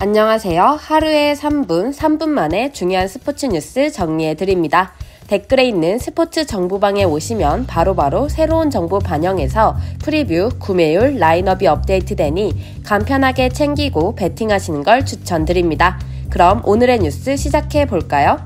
안녕하세요. 하루에 3분 만에 중요한 스포츠 뉴스 정리해드립니다. 댓글에 있는 스포츠 정보방에 오시면 바로바로 새로운 정보 반영해서 프리뷰, 구매율, 라인업이 업데이트되니 간편하게 챙기고 배팅하시는 걸 추천드립니다. 그럼 오늘의 뉴스 시작해볼까요?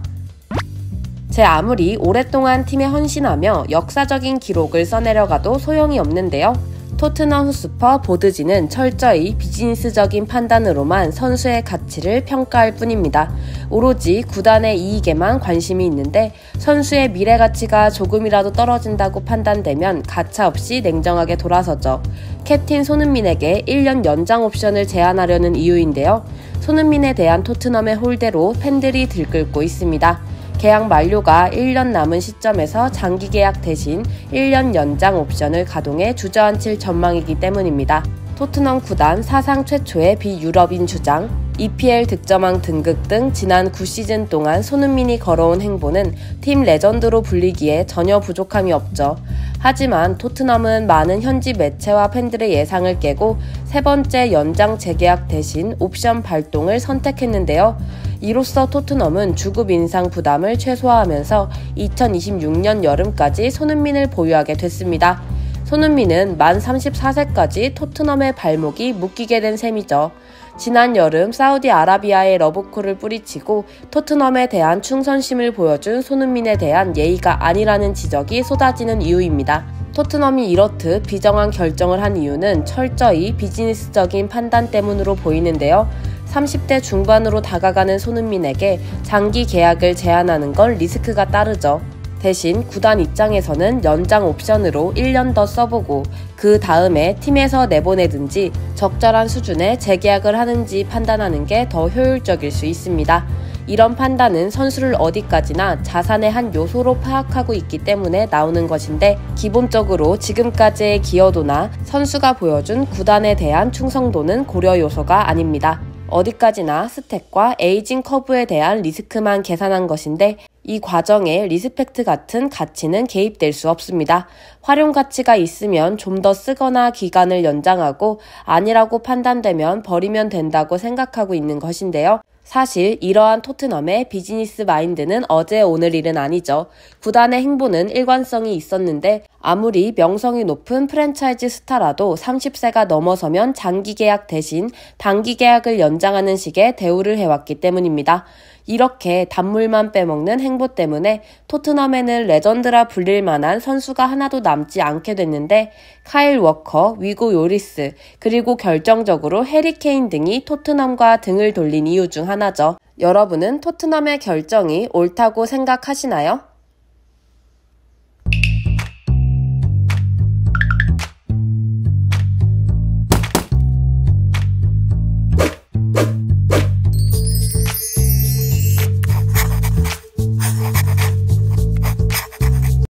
제 아무리 오랫동안 팀에 헌신하며 역사적인 기록을 써내려가도 소용이 없는데요. 토트넘 호스퍼 보드지는 철저히 비즈니스적인 판단으로만 선수의 가치를 평가할 뿐입니다. 오로지 구단의 이익에만 관심이 있는데 선수의 미래 가치가 조금이라도 떨어진다고 판단되면 가차없이 냉정하게 돌아서죠. 캡틴 손흥민에게 1년 연장 옵션을 제안하려는 이유인데요. 손흥민에 대한 토트넘의 홀대로 팬들이 들끓고 있습니다. 계약 만료가 1년 남은 시점에서 장기 계약 대신 1년 연장 옵션을 가동해 주저앉힐 전망이기 때문입니다. 토트넘 구단 사상 최초의 비유럽인 주장, EPL 득점왕 등극 등 지난 9시즌 동안 손흥민이 걸어온 행보는 팀 레전드로 불리기에 전혀 부족함이 없죠. 하지만 토트넘은 많은 현지 매체와 팬들의 예상을 깨고 세 번째 연장 재계약 대신 옵션 발동을 선택했는데요. 이로써 토트넘은 주급 인상 부담을 최소화하면서 2026년 여름까지 손흥민을 보유하게 됐습니다. 손흥민은 만 34세까지 토트넘의 발목이 묶이게 된 셈이죠. 지난 여름 사우디아라비아의 러브콜을 뿌리치고 토트넘에 대한 충성심을 보여준 손흥민에 대한 예의가 아니라는 지적이 쏟아지는 이유입니다. 토트넘이 이렇듯 비정한 결정을 한 이유는 철저히 비즈니스적인 판단 때문으로 보이는데요. 30대 중반으로 다가가는 손흥민에게 장기 계약을 제안하는 건 리스크가 따르죠. 대신 구단 입장에서는 연장 옵션으로 1년 더 써보고 그 다음에 팀에서 내보내든지 적절한 수준의 재계약을 하는지 판단하는 게 더 효율적일 수 있습니다. 이런 판단은 선수를 어디까지나 자산의 한 요소로 파악하고 있기 때문에 나오는 것인데 기본적으로 지금까지의 기여도나 선수가 보여준 구단에 대한 충성도는 고려 요소가 아닙니다. 어디까지나 스탯과 에이징 커브에 대한 리스크만 계산한 것인데 이 과정에 리스펙트 같은 가치는 개입될 수 없습니다. 활용 가치가 있으면 좀 더 쓰거나 기간을 연장하고 아니라고 판단되면 버리면 된다고 생각하고 있는 것인데요. 사실 이러한 토트넘의 비즈니스 마인드는 어제 오늘 일은 아니죠. 구단의 행보는 일관성이 있었는데 아무리 명성이 높은 프랜차이즈 스타라도 30세가 넘어서면 장기 계약 대신 단기 계약을 연장하는 식의 대우를 해왔기 때문입니다. 이렇게 단물만 빼먹는 행보 때문에 토트넘에는 레전드라 불릴 만한 선수가 하나도 남지 않게 됐는데 카일 워커, 위고 요리스, 그리고 결정적으로 해리 케인 등이 토트넘과 등을 돌린 이유 중 하나죠. 여러분은 토트넘의 결정이 옳다고 생각하시나요?